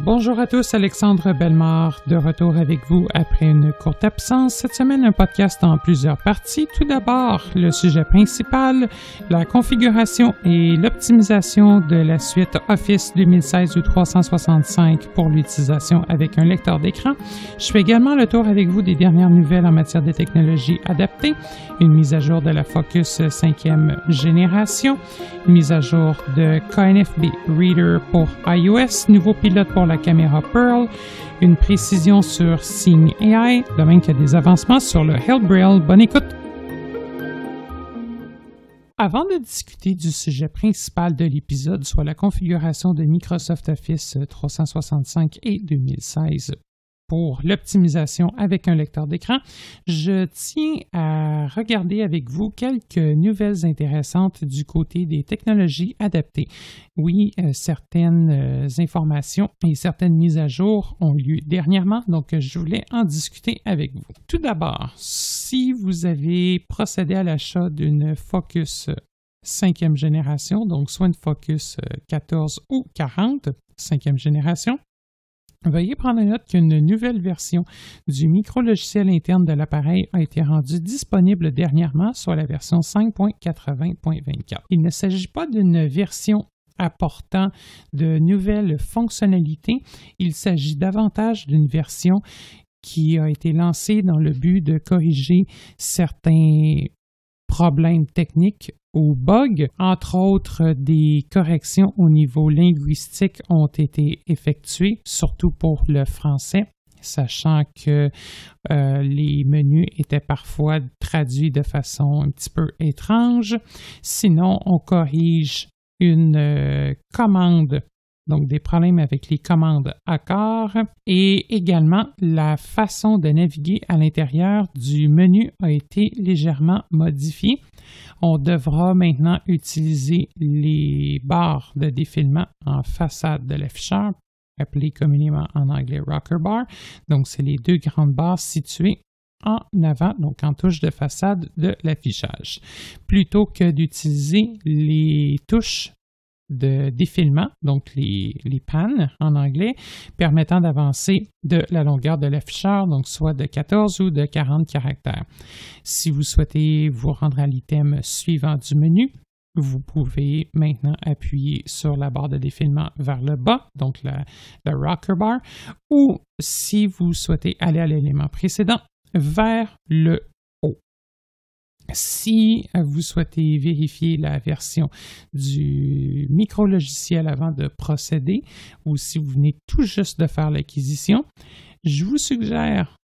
Bonjour à tous, Alexandre Bellemare de retour avec vous après une courte absence. Cette semaine, un podcast en plusieurs parties. Tout d'abord, le sujet principal, la configuration et l'optimisation de la suite Office 2016 ou 365 pour l'utilisation avec un lecteur d'écran. Je fais également le tour avec vous des dernières nouvelles en matière de technologies adaptées, une mise à jour de la Focus 5e génération, une mise à jour de KNFB Reader pour iOS, nouveau pilote pour la caméra Pearl, une précision sur Seeing AI, de même qu'il y a des avancements sur le Help Braille. Bonne écoute! Avant de discuter du sujet principal de l'épisode, soit la configuration de Microsoft Office 365 et 2016 pour l'optimisation avec un lecteur d'écran, je tiens à regarder avec vous quelques nouvelles intéressantes du côté des technologies adaptées. Oui, certaines informations et certaines mises à jour ont lieu dernièrement, donc je voulais en discuter avec vous. Tout d'abord, si vous avez procédé à l'achat d'une Focus 5e génération, donc soit une Focus 14 ou 40, 5e génération, veuillez prendre note qu'une nouvelle version du micro-logiciel interne de l'appareil a été rendue disponible dernièrement, soit la version 5.80.24. Il ne s'agit pas d'une version apportant de nouvelles fonctionnalités, il s'agit davantage d'une version qui a été lancée dans le but de corriger certains problèmes techniques ou bugs. Entre autres, des corrections au niveau linguistique ont été effectuées, surtout pour le français, sachant que les menus étaient parfois traduits de façon un petit peu étrange. Sinon, on corrige une commande, donc des problèmes avec les commandes accords, et également la façon de naviguer à l'intérieur du menu a été légèrement modifiée. On devra maintenant utiliser les barres de défilement en façade de l'afficheur, appelées communément en anglais rocker bar. Donc, c'est les deux grandes barres situées en avant, donc en touche de façade de l'affichage, plutôt que d'utiliser les touches de défilement, donc les pans en anglais, permettant d'avancer de la longueur de l'afficheur, donc soit de 14 ou de 40 caractères. Si vous souhaitez vous rendre à l'item suivant du menu, vous pouvez maintenant appuyer sur la barre de défilement vers le bas, donc le rocker bar, ou si vous souhaitez aller à l'élément précédent, vers le haut. Si vous souhaitez vérifier la version du micro-logiciel avant de procéder, ou si vous venez tout juste de faire l'acquisition, je vous suggère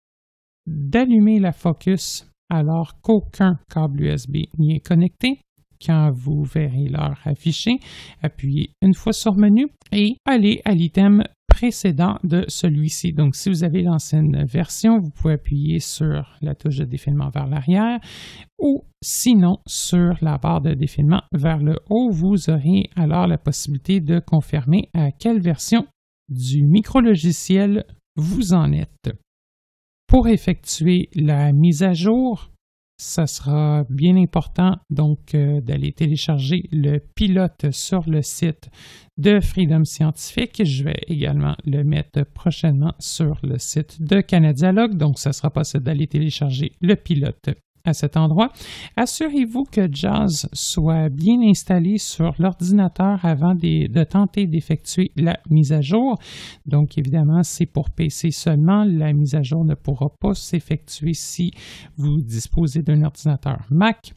d'allumer la Focus alors qu'aucun câble USB n'y est connecté. Quand vous verrez l'heure affichée, appuyez une fois sur Menu et allez à l'item précédent de celui-ci. Donc, si vous avez l'ancienne version, vous pouvez appuyer sur la touche de défilement vers l'arrière ou sinon sur la barre de défilement vers le haut. Vous aurez alors la possibilité de confirmer à quelle version du micro-logiciel vous en êtes. Pour effectuer la mise à jour, ça sera bien important donc d'aller télécharger le pilote sur le site de Freedom Scientific. Je vais également le mettre prochainement sur le site de Canadialogue, donc ça sera possible d'aller télécharger le pilote à cet endroit. Assurez-vous que JAWS soit bien installé sur l'ordinateur avant de tenter d'effectuer la mise à jour. Donc, évidemment, c'est pour PC seulement. La mise à jour ne pourra pas s'effectuer si vous disposez d'un ordinateur Mac.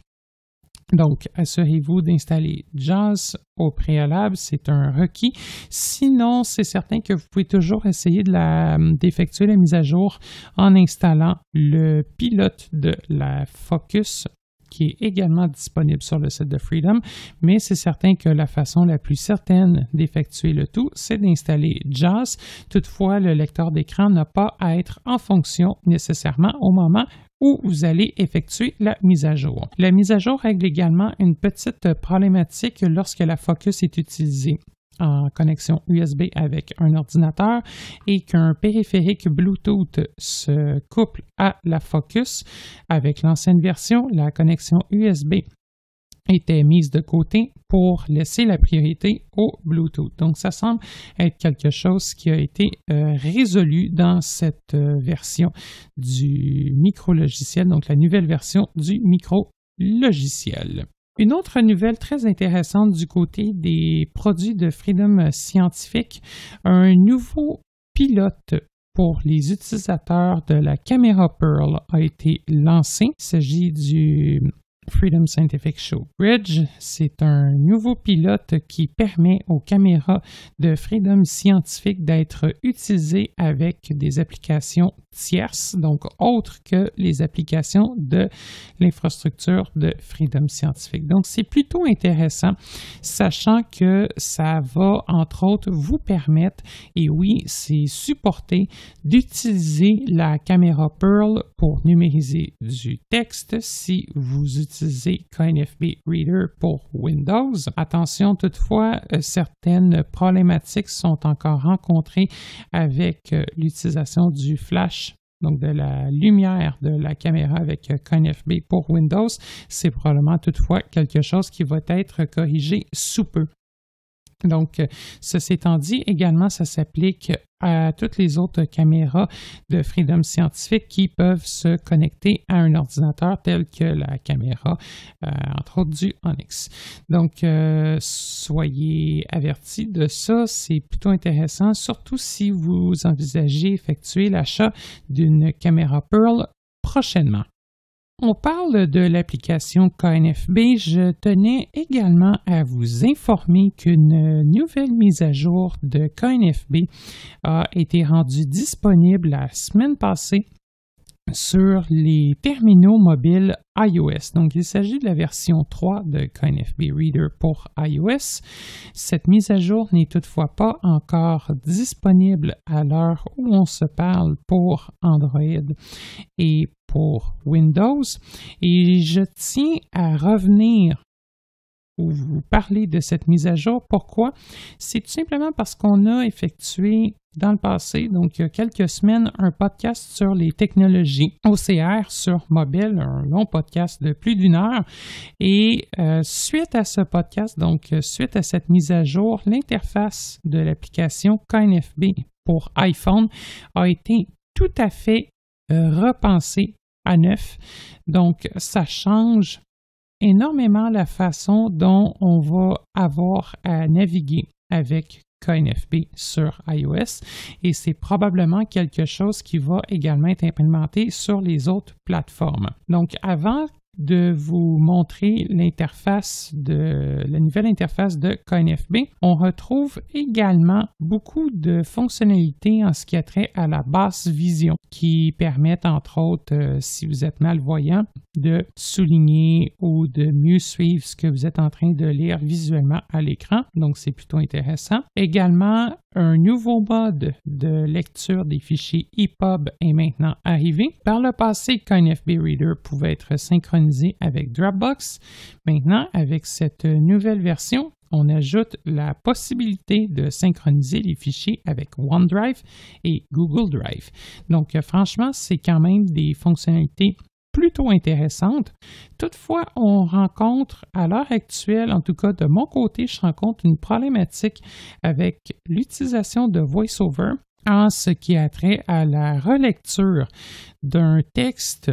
Donc, assurez-vous d'installer JAWS au préalable, c'est un requis. Sinon, c'est certain que vous pouvez toujours essayer d'effectuer la mise à jour en installant le pilote de la Focus, qui est également disponible sur le site de Freedom, mais c'est certain que la façon la plus certaine d'effectuer le tout, c'est d'installer JAWS. Toutefois, le lecteur d'écran n'a pas à être en fonction nécessairement au moment où vous allez effectuer la mise à jour. La mise à jour règle également une petite problématique lorsque la Focus est utilisée en connexion USB avec un ordinateur et qu'un périphérique Bluetooth se couple à la Focus. Avec l'ancienne version, la connexion USB était mise de côté pour laisser la priorité au Bluetooth. Donc, ça semble être quelque chose qui a été résolu dans cette version du micro-logiciel, donc la nouvelle version du micro-logiciel. Une autre nouvelle très intéressante du côté des produits de Freedom Scientific, un nouveau pilote pour les utilisateurs de la caméra Pearl a été lancé. Il s'agit du Freedom Scientific Show Bridge. C'est un nouveau pilote qui permet aux caméras de Freedom Scientific d'être utilisées avec des applications tierces, donc autres que les applications de l'infrastructure de Freedom Scientific. Donc, c'est plutôt intéressant, sachant que ça va, entre autres, vous permettre, et oui, c'est supporté, d'utiliser la caméra Pearl pour numériser du texte si vous utilisez KNFB Reader pour Windows. Attention toutefois, certaines problématiques sont encore rencontrées avec l'utilisation du flash, donc de la lumière de la caméra avec KNFB pour Windows. C'est probablement toutefois quelque chose qui va être corrigé sous peu. Donc, ceci étant dit, également, ça s'applique à toutes les autres caméras de Freedom Scientific qui peuvent se connecter à un ordinateur tel que la caméra, entre autres du Onyx. Donc, soyez avertis de ça, c'est plutôt intéressant, surtout si vous envisagez effectuer l'achat d'une caméra Pearl prochainement. On parle de l'application KNFB. Je tenais également à vous informer qu'une nouvelle mise à jour de KNFB a été rendue disponible la semaine passée sur les terminaux mobiles iOS. Donc, il s'agit de la version 3 de KNFB Reader pour iOS. Cette mise à jour n'est toutefois pas encore disponible à l'heure où on se parle pour Android et pour Windows. Et je tiens à revenir ou vous parler de cette mise à jour. Pourquoi? C'est tout simplement parce qu'on a effectué dans le passé, donc il y a quelques semaines, un podcast sur les technologies OCR sur mobile, un long podcast de plus d'1 heure. Et suite à ce podcast, donc suite à cette mise à jour, l'interface de l'application KNFB pour iPhone a été tout à fait repensée à neuf. Donc, ça change énormément la façon dont on va avoir à naviguer avec KNFB sur iOS et c'est probablement quelque chose qui va également être implémenté sur les autres plateformes. Donc, avant de vous montrer la nouvelle interface de KNFB, on retrouve également beaucoup de fonctionnalités en ce qui a trait à la basse vision qui permettent, entre autres, si vous êtes malvoyant, de souligner ou de mieux suivre ce que vous êtes en train de lire visuellement à l'écran. Donc, c'est plutôt intéressant. Également, un nouveau mode de lecture des fichiers EPUB est maintenant arrivé. Par le passé, KNFB Reader pouvait être synchronisé avec Dropbox. Maintenant, avec cette nouvelle version, on ajoute la possibilité de synchroniser les fichiers avec OneDrive et Google Drive. Donc, franchement, c'est quand même des fonctionnalités plutôt intéressantes. Toutefois, on rencontre à l'heure actuelle, en tout cas de mon côté, je rencontre une problématique avec l'utilisation de VoiceOver en ce qui a trait à la relecture d'un texte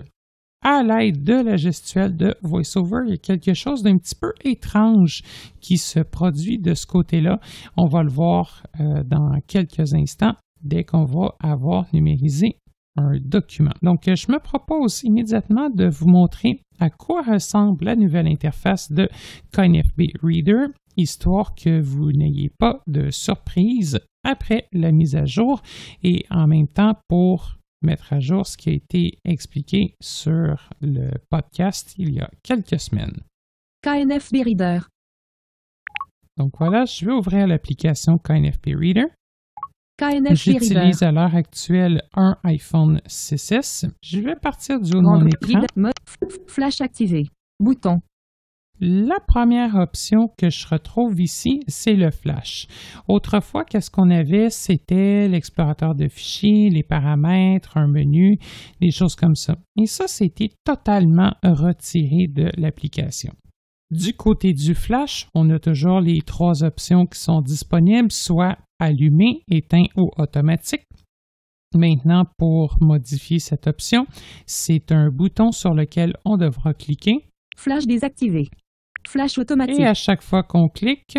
à l'aide de la gestuelle de VoiceOver. Il y a quelque chose d'un petit peu étrange qui se produit de ce côté-là. On va le voir dans quelques instants dès qu'on va avoir numérisé un document. Donc, je me propose immédiatement de vous montrer à quoi ressemble la nouvelle interface de KNFB Reader, histoire que vous n'ayez pas de surprise après la mise à jour et en même temps pour mettre à jour ce qui a été expliqué sur le podcast il y a quelques semaines. KNFB Reader. Donc voilà, je vais ouvrir l'application KNFB Reader. J'utilise à l'heure actuelle un iPhone 6S. Je vais partir du haut de mon écran. Flash activé. Bouton. La première option que je retrouve ici, c'est le flash. Autrefois, qu'est-ce qu'on avait? C'était l'explorateur de fichiers, les paramètres, un menu, des choses comme ça. Et ça, c'était totalement retiré de l'application. Du côté du flash, on a toujours les 3 options qui sont disponibles, soit allumé, éteint ou automatique. Maintenant, pour modifier cette option, c'est un bouton sur lequel on devra cliquer. Flash désactivé. Flash automatique. Et à chaque fois qu'on clique,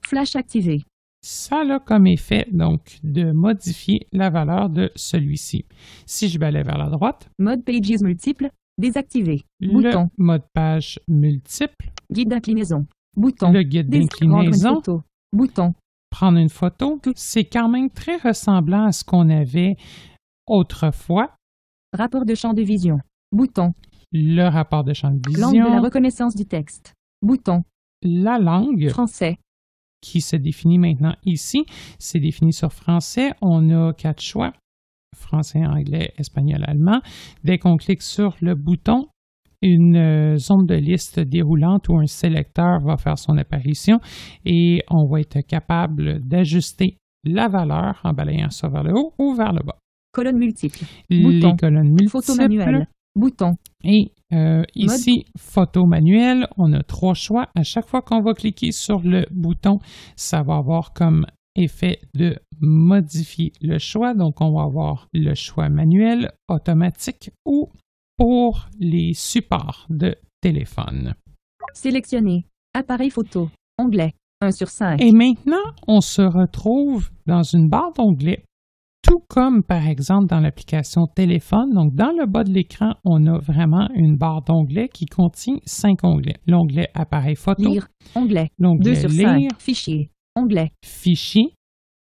flash activé. Ça a comme effet donc de modifier la valeur de celui-ci. Si je balaie vers la droite, mode pages multiple, désactivé. Le Bouton. mode page multiple. Guide d'inclinaison. Bouton. Le guide d'inclinaison. Bouton. Prendre une photo. C'est quand même très ressemblant à ce qu'on avait autrefois. Rapport de champ de vision. Bouton. Le rapport de champ de vision. Langue de la reconnaissance du texte. Bouton. La langue. Français. Qui se définit maintenant ici. C'est défini sur français. On a 4 choix. Français, anglais, espagnol, allemand. Dès qu'on clique sur le bouton, une zone de liste déroulante ou un sélecteur va faire son apparition et on va être capable d'ajuster la valeur en balayant ça vers le haut ou vers le bas. Colonne multiple. Les Bouton. colonnes multiples. Photo manuelle. Bouton. Et ici, photo manuelle, on a 3 choix. À chaque fois qu'on va cliquer sur le bouton, ça va avoir comme effet de modifier le choix. Donc, on va avoir le choix manuel, automatique ou pour les supports de téléphone. Sélectionner. Appareil photo. Onglet. 1 sur 5. Et maintenant, on se retrouve dans une barre d'onglets, tout comme par exemple dans l'application téléphone. Donc, dans le bas de l'écran, on a vraiment une barre d'onglets qui contient 5 onglets. L'onglet appareil photo. Lire. Onglet. L'onglet 2 sur 5. Fichier. Onglet. Fichier,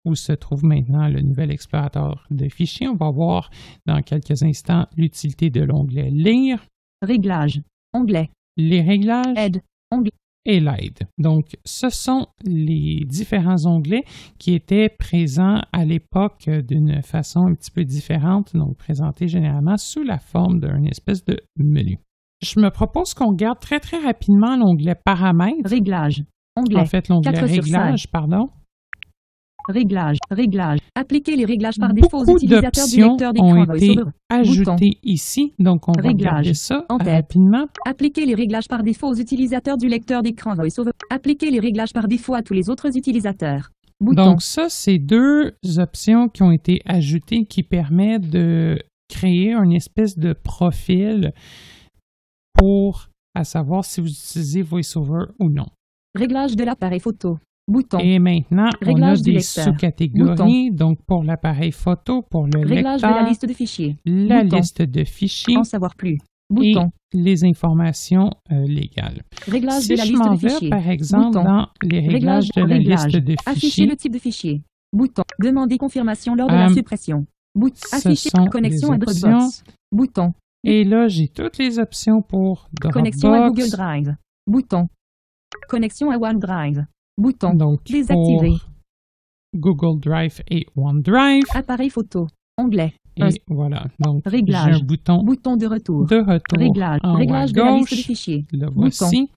où se trouve maintenant le nouvel explorateur de fichiers. On va voir dans quelques instants l'utilité de l'onglet Lire. Réglages. Onglet. Les réglages. Aide. Onglet. Et l'aide. Donc, ce sont les différents onglets qui étaient présents à l'époque d'une façon un petit peu différente, donc présentés généralement sous la forme d'un espèce de menu. Je me propose qu'on regarde très rapidement l'onglet Paramètres. Réglages. Onglet. En fait, l'onglet Réglages, pardon. Réglages. Réglages. Appliquer les réglages par défaut aux Beaucoup utilisateurs du lecteur d'écran. ont été ajoutées ici, donc on va regarder ça rapidement. Appliquer les réglages par défaut aux utilisateurs du lecteur d'écran VoiceOver. Appliquer les réglages par défaut à tous les autres utilisateurs. Bouton. Donc ça, c'est 2 options qui ont été ajoutées qui permettent de créer une espèce de profil pour à savoir si vous utilisez VoiceOver ou non. Réglage de l'appareil photo. Bouton. Et maintenant, Réglage on a du des lecteur. sous-catégories. Donc, pour l'appareil photo, pour le Réglage lecteur, de la liste de fichiers. la Bouton. liste de fichiers En savoir plus. Bouton. et les informations légales. Réglage Si de la je liste m'en de vais, fichiers. par exemple, Bouton. dans les réglages de la liste de Afficher fichiers, le type de fichier. Bouton. Demander confirmation lors de la suppression. Bouton. ce Afficher sont connexion à les Dropbox. options. Bouton. Et là, j'ai toutes les options pour Dropbox. Connexion à Google Drive. Bouton. Connexion à OneDrive. Bouton. Donc, Désactiver. pour Google Drive et OneDrive. Appareil photo. Onglet. Et voilà. Donc, j'ai Réglage. un bouton Bouton de retour. Réglage en haut à Réglage de la liste de gauche. fichiers. Le voici.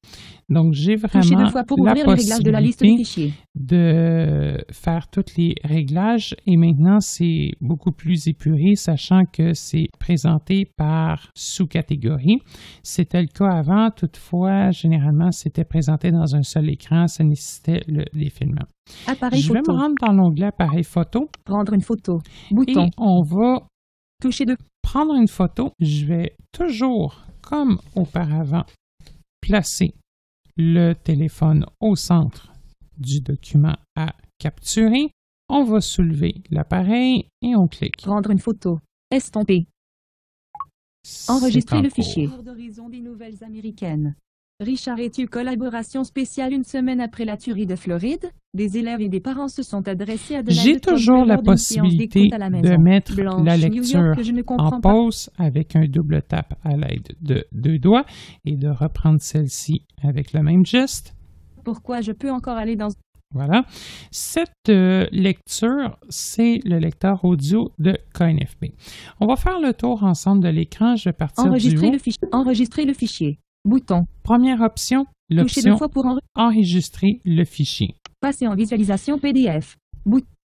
Donc, j'ai Touchez vraiment 2 fois pour la ouvrir les réglages de la liste de possibilité fichiers. de faire tous les réglages et maintenant c'est beaucoup plus épuré sachant que c'est présenté par sous-catégorie. C'était le cas avant, toutefois généralement c'était présenté dans un seul écran, ça nécessitait le défilement. Appareil Je vais photo. me rendre dans l'onglet appareil photo Prendre une photo. Bouton. et on va Toucher 2. prendre une photo. Je vais toujours, comme auparavant, placer le téléphone au centre du document à capturer. On va soulever l'appareil et on clique. Prendre une photo. Estomper. C'est Enregistrer en le cours. fichier. D'horizon des nouvelles américaines. Richard et tu collaboration spéciale une semaine après la tuerie de Floride. Des élèves et des parents se sont adressés à de J'ai toujours la possibilité de mettre la lecture en pause avec un double tap à l'aide de 2 doigts et de reprendre celle-ci avec le même geste. Pourquoi je peux encore aller dans... Voilà. Cette lecture, c'est le lecteur audio de KNFB. On va faire le tour ensemble de l'écran. Je vais partir Enregistrer du haut. le fichier. Enregistrer le fichier. Bouton. Première option, Toucher 2 l'option fois pour enregistrer le fichier. passer en visualisation PDF.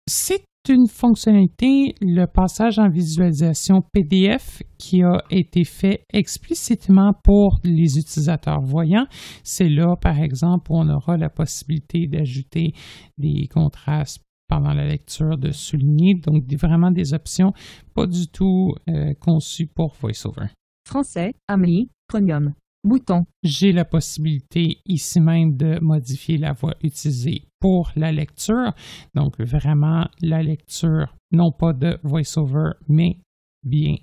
C'est une fonctionnalité, le passage en visualisation PDF qui a été fait explicitement pour les utilisateurs voyants. C'est là, par exemple, où on aura la possibilité d'ajouter des contrastes pendant la lecture, de souligner. Donc, vraiment des options pas du tout conçues pour VoiceOver. Français, Amelie, Premium. Bouton. J'ai la possibilité ici même de modifier la voix utilisée pour la lecture. Donc, vraiment la lecture, non pas de VoiceOver, mais bien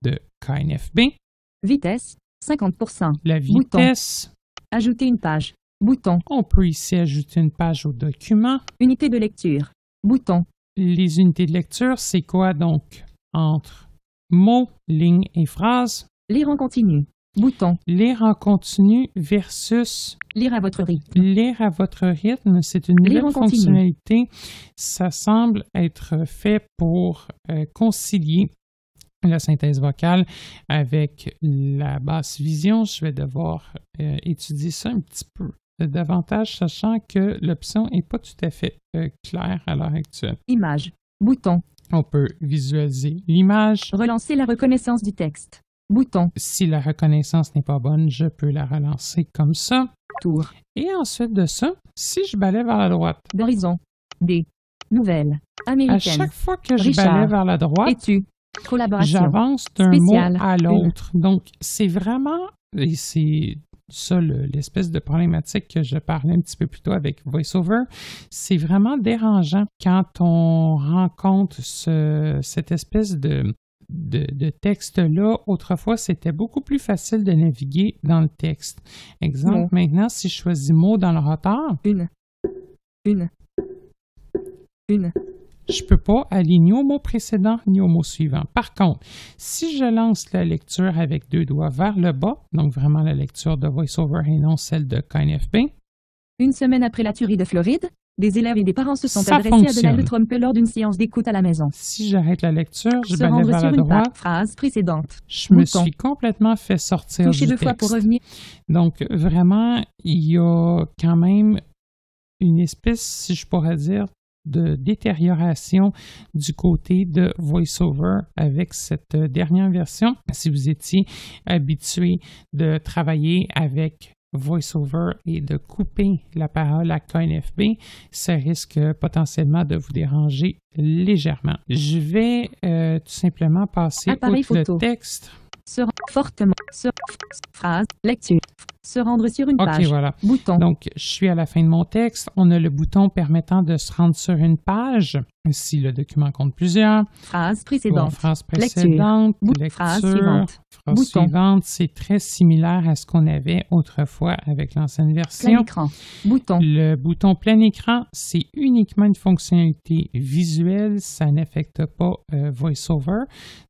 de KNFB. Vitesse, 50%. La vitesse. Bouton. Ajouter une page. Bouton. On peut ici ajouter une page au document. Unité de lecture. Bouton. Les unités de lecture, c'est quoi donc? Entre mots, lignes et phrases. Lire en continu. Bouton. Lire en continu versus Lire à votre rythme. lire à votre rythme. C'est une nouvelle fonctionnalité. Ça semble être fait pour concilier la synthèse vocale avec la basse vision. Je vais devoir étudier ça un petit peu davantage, sachant que l'option n'est pas tout à fait claire à l'heure actuelle. Image. Bouton. On peut visualiser l'image. Relancer la reconnaissance du texte. Bouton. Si la reconnaissance n'est pas bonne, je peux la relancer comme ça. Tour. Et ensuite de ça, si je balais vers la droite, D'horizon. Des. Nouvelles. Américaines. à chaque fois que je Richard. balais vers la droite, Étu. Collaboration. j'avance d'un Spécial. mot à l'autre. Donc, c'est vraiment, et c'est ça l'espèce de problématique que je parlais un petit peu plus tôt avec VoiceOver, c'est vraiment dérangeant quand on rencontre cette espèce de texte-là. Autrefois, c'était beaucoup plus facile de naviguer dans le texte. Exemple, maintenant, si je choisis mot dans le rotor, Une. je ne peux pas aller ni au mot précédent ni au mot suivant. Par contre, si je lance la lecture avec deux doigts vers le bas, donc vraiment la lecture de VoiceOver et non celle de KNFB. Une semaine après la tuerie de Floride, des élèves et des parents se sont Ça adressés à fonctionne. Donald Trump lors d'une séance d'écoute à la maison. Si j'arrête la lecture, je Se balais rendre vers sur la une droite, phrase précédente. je me Bouton. suis complètement fait sortir Toucher du deux fois texte. pour revenir. Donc, vraiment, il y a quand même une espèce, si je pourrais dire, de détérioration du côté de VoiceOver avec cette dernière version. Si vous étiez habitué de travailler avec VoiceOver et de couper la parole à KNFB, ça risque potentiellement de vous déranger légèrement. Je vais tout simplement passer Appareil outre le photo. texte. Fortement. Phrase. Lecture. Se rendre sur une OK, page. voilà. Bouton. Donc, je suis à la fin de mon texte. On a le bouton permettant de se rendre sur une page, si le document compte plusieurs. Phrase précédente. Phrase précédente, lecture, Phrase suivante. phrase Bouton. suivante. C'est très similaire à ce qu'on avait autrefois avec l'ancienne Plein version. écran. Bouton. Le bouton plein écran, c'est uniquement une fonctionnalité visuelle. Ça n'affecte pas VoiceOver.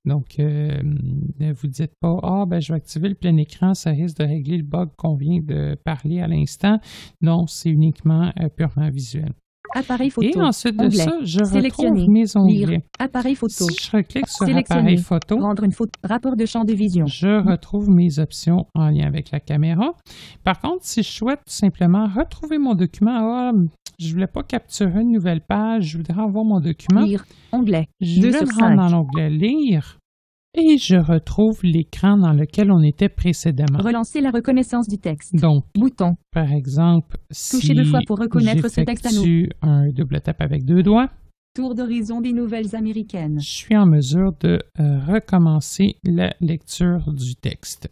Donc, ne vous dites pas « Ah, ben, je vais activer le plein écran, ça risque de régler le bug qu'on vient de parler à l'instant. » Non, c'est uniquement purement visuel. Appareil photo. Et ensuite de Onglet. ça, je Sélectionner. retrouve mes onglets. Lire. Appareil photo. Si je reclique sur Sélectionner. appareil photo, Rendre une photo. Rapport de champ de vision. je retrouve mes options en lien avec la caméra. Par contre, si je souhaite tout simplement retrouver mon document, je ne voulais pas capturer une nouvelle page, je voudrais avoir mon document. Lire. Onglet. Je 2 vais sur me rendre 5. dans l'onglet Lire et je retrouve l'écran dans lequel on était précédemment. Relancer la reconnaissance du texte. Donc, Bouton. par exemple, si Toucher deux fois pour reconnaître ce texte à nous. j'effectue un double tap avec deux doigts, Tour d'horizon des nouvelles américaines. je suis en mesure de recommencer la lecture du texte.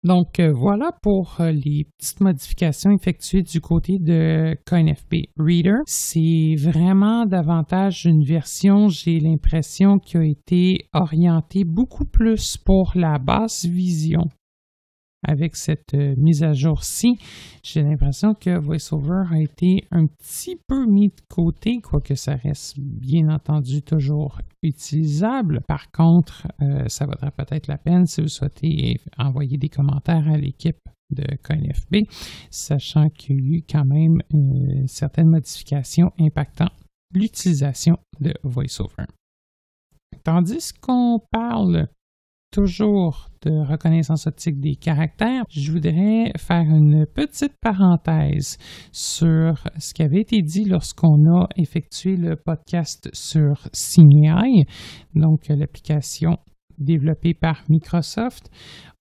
Donc, voilà pour les petites modifications effectuées du côté de KNFB Reader. C'est vraiment davantage une version, j'ai l'impression, qui a été orientée beaucoup plus pour la basse vision. Avec cette mise à jour-ci, j'ai l'impression que VoiceOver a été un petit peu mis de côté, quoique ça reste bien entendu toujours utilisable. Par contre, ça vaudrait peut-être la peine si vous souhaitez envoyer des commentaires à l'équipe de KNFB, sachant qu'il y a eu quand même certaines modifications impactant l'utilisation de VoiceOver. Tandis qu'on parle toujours de reconnaissance optique des caractères, je voudrais faire une petite parenthèse sur ce qui avait été dit lorsqu'on a effectué le podcast sur SignAI, donc l'application développée par Microsoft.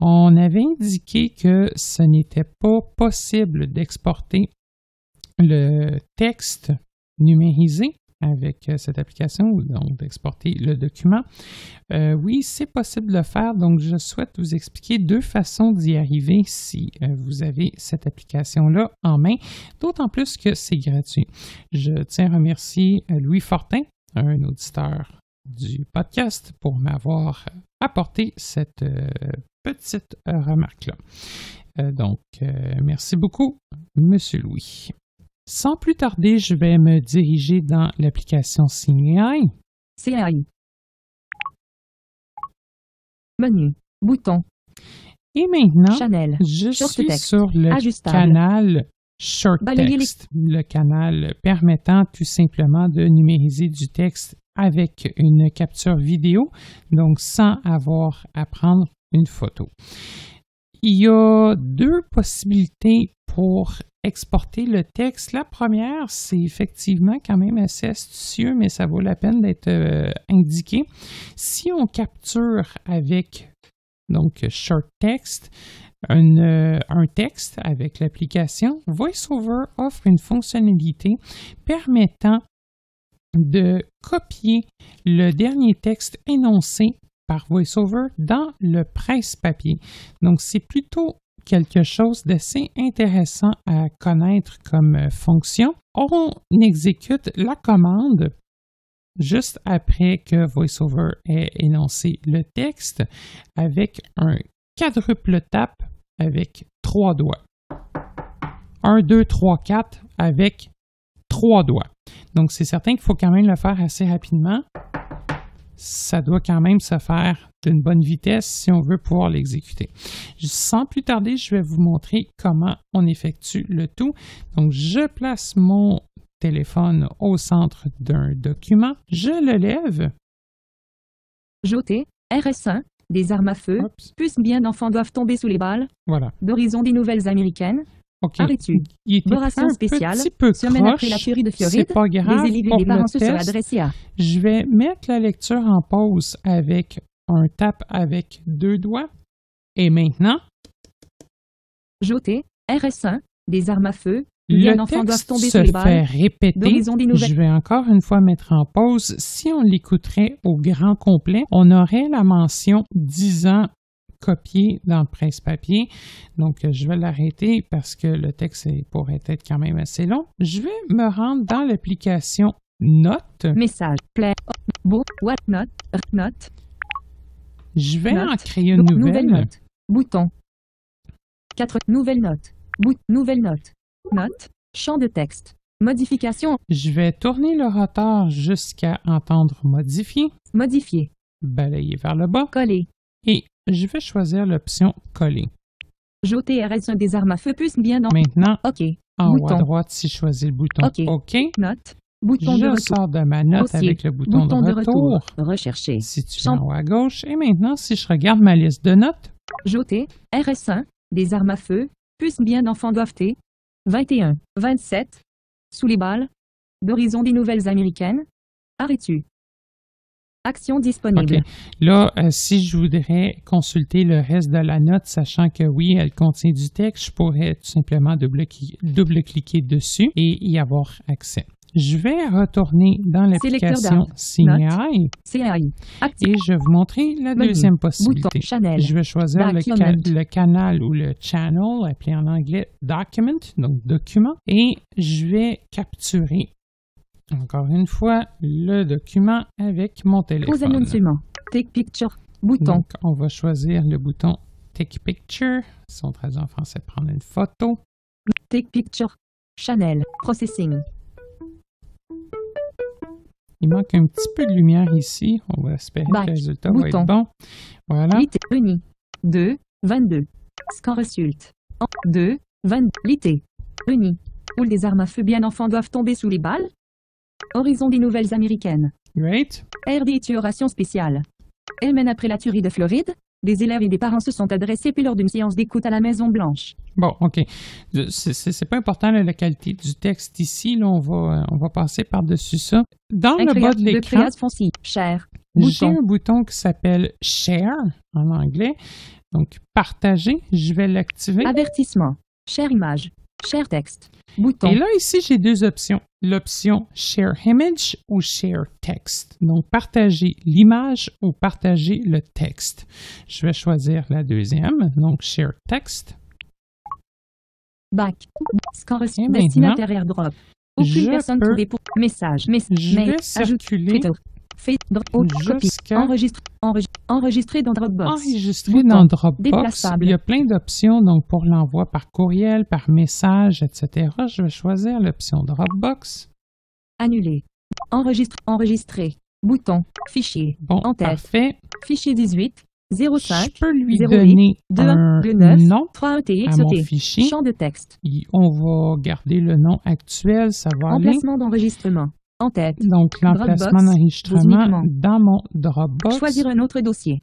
On avait indiqué que ce n'était pas possible d'exporter le texte numérisé avec cette application, donc d'exporter le document. Oui, c'est possible de le faire, donc je souhaite vous expliquer deux façons d'y arriver si vous avez cette application-là en main, d'autant plus que c'est gratuit. Je tiens à remercier Louis Fortin, un auditeur du podcast, pour m'avoir apporté cette petite remarque-là. Donc, merci beaucoup, Monsieur Louis. Sans plus tarder, je vais me diriger dans l'application SignAI. CAI. Menu. Bouton. Et maintenant, Channel. je Short suis text. sur le Ajustable. canal Short Balayer Text, le canal permettant tout simplement de numériser du texte avec une capture vidéo, donc sans avoir à prendre une photo. Il y a deux possibilités pour exporter le texte. La première, c'est effectivement quand même assez astucieux, mais ça vaut la peine d'être indiqué. Si on capture avec donc Short Text un texte avec l'application, VoiceOver offre une fonctionnalité permettant de copier le dernier texte énoncé par VoiceOver dans le presse-papier. Donc, c'est plutôt quelque chose d'assez intéressant à connaître comme fonction. On exécute la commande juste après que VoiceOver ait énoncé le texte avec un quadruple tap avec 3 doigts. 1, 2, 3, 4 avec 3 doigts. Donc, c'est certain qu'il faut quand même le faire assez rapidement. Ça doit quand même se faire d'une bonne vitesse si on veut pouvoir l'exécuter. Sans plus tarder, je vais vous montrer comment on effectue le tout. Donc, je place mon téléphone au centre d'un document. Je le lève. Joté. RS1. Des armes à feu. Oups. Plus bien d'enfants doivent tomber sous les balles. Voilà. D'horizon des nouvelles américaines. OK. Arrêtu. Il était Boration un spéciale. petit peu Semaine après la croche. tuerie de C'est Floride. pas grave. Les élèves Pour et les parents le se seraient test, adressés à. je vais mettre la lecture en pause avec un tap avec 2 doigts. Et maintenant, Joté. RS1. Des armes à feu. Bien le d'enfants doivent texte tomber se sous les fait balles. répéter. D'horizon des nouvelles. Je vais encore une fois mettre en pause. Si on l'écouterait au grand complet, on aurait la mention 10 ans copié dans le presse-papier. Donc, je vais l'arrêter parce que le texte pourrait être quand même assez long. Je vais me rendre dans l'application Notes. Message. Play. Beau. What note. Note. Je vais Note. en créer une nouvelle. note. Bouton. 4. Nouvelle note. Nouvelle note. Note. Champ de texte. Modification. Je vais tourner le rotor jusqu'à entendre modifier, Modifier. balayer vers le bas Coller. et je vais choisir l'option coller. Joté RS1 des armes à feu plus bien dans. Maintenant, OK. en haut à Bouton. droite, si je choisis le bouton OK. OK, Note. Bouton de je retour. sors de ma note Dossier. avec le bouton de retour. Rechercher. Situé Champ. en haut à gauche. Et maintenant, si je regarde ma liste de notes, Joté. RS1. Des armes à feu. Plus bien d'enfants doivent t. 21. 27. Sous les balles. D'horizon des nouvelles américaines. Arrêtu. Action disponible. OK. Là, si je voudrais consulter le reste de la note, sachant que oui, elle contient du texte, je pourrais tout simplement double-cliquer dessus et y avoir accès. Je vais retourner dans l'application SignAI CAI. Actif. et je vais vous montrer la Menu. deuxième Bouton. possibilité. Channel. Je vais choisir Document. le canal ou le channel, appelé en anglais document, donc document, et je vais capturer, encore une fois, le document avec mon Aux téléphone. annoncements. Take picture. Bouton. Donc, on va choisir le bouton Take Picture, si on traduit en français, prendre une photo. Take picture. Channel. Processing. Il manque un petit peu de lumière ici. On va espérer Back. que le résultat va Bouton. être bon. Voilà. Lité. Uni. 2. 22. Scan résulte. 2. 22. Lité. Uni. Où des armes à feu bien enfants doivent tomber sous les balles. Horizon des nouvelles américaines. Great. RD tueration spéciale. Elle mène après la tuerie de Floride. Des élèves et des parents se sont adressés puis lors d'une séance d'écoute à la Maison-Blanche. Bon, OK. C'est pas important la qualité du texte ici. Là, on va passer par-dessus ça. Dans le bas de l'écran, Share. j'ai un bouton qui s'appelle Share en anglais. Donc, partager. Je vais l'activer. Avertissement. Share image. Share texte. Bouton. Et là, ici, j'ai deux options. L'option Share Image ou Share Text. Donc, partager l'image ou partager le texte. Je vais choisir la deuxième. Donc, Share Text. Back. Score destinataire AirDrop. Aucune personne trouvée pour message. Je vais circuler enregistrer dans Dropbox. Enregistrer dans Dropbox. Il y a plein d'options donc pour l'envoi par courriel, par message, etc. Je vais choisir l'option Dropbox. Annuler. Enregistrer. Bouton. Fichier. Bon, en tête. Parfait. Fichier 18. 05. Je peux lui 08, donner 2, un 9, nom 3 à mon fichier. Champ de texte. On va garder le nom actuel, ça va aller. Emplacement d'enregistrement. En tête. Donc, l'emplacement d'enregistrement dans mon Dropbox. Choisir un autre dossier.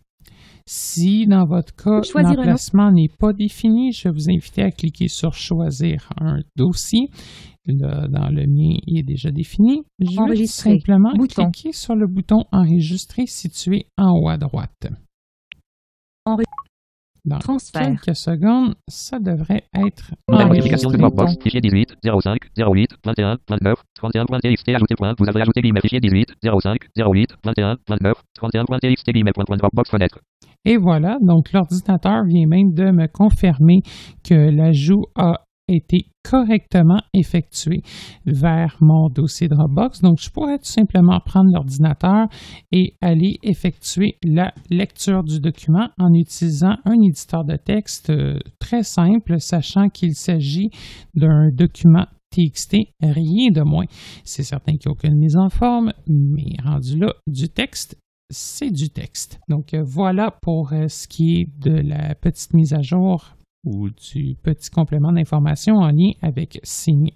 Si, dans votre cas, l'emplacement n'est pas défini, je vais vous inviter à cliquer sur « Choisir un dossier ». Là, dans le mien, il est déjà défini. Je vais tout simplement cliquer sur le bouton « Enregistrer » situé en haut à droite. Dans quelques secondes, ça devrait être modification de Dropbox, fichier 18, 05, 08, 21, 29, 31.txt, ajouté point, vous avez ajouté l'email fichier 18, 05, 08, 21, 29, 31.txt, l'email.dropbox fenêtre. Et voilà, donc l'ordinateur vient même de me confirmer que l'ajout a été correctement effectué vers mon dossier Dropbox. Donc, je pourrais tout simplement prendre l'ordinateur et aller effectuer la lecture du document en utilisant un éditeur de texte très simple, sachant qu'il s'agit d'un document TXT, rien de moins. C'est certain qu'il n'y a aucune mise en forme, mais rendu là, du texte, c'est du texte. Donc, voilà pour ce qui est de la petite mise à jour ou du petit complément d'information en lien avec Sign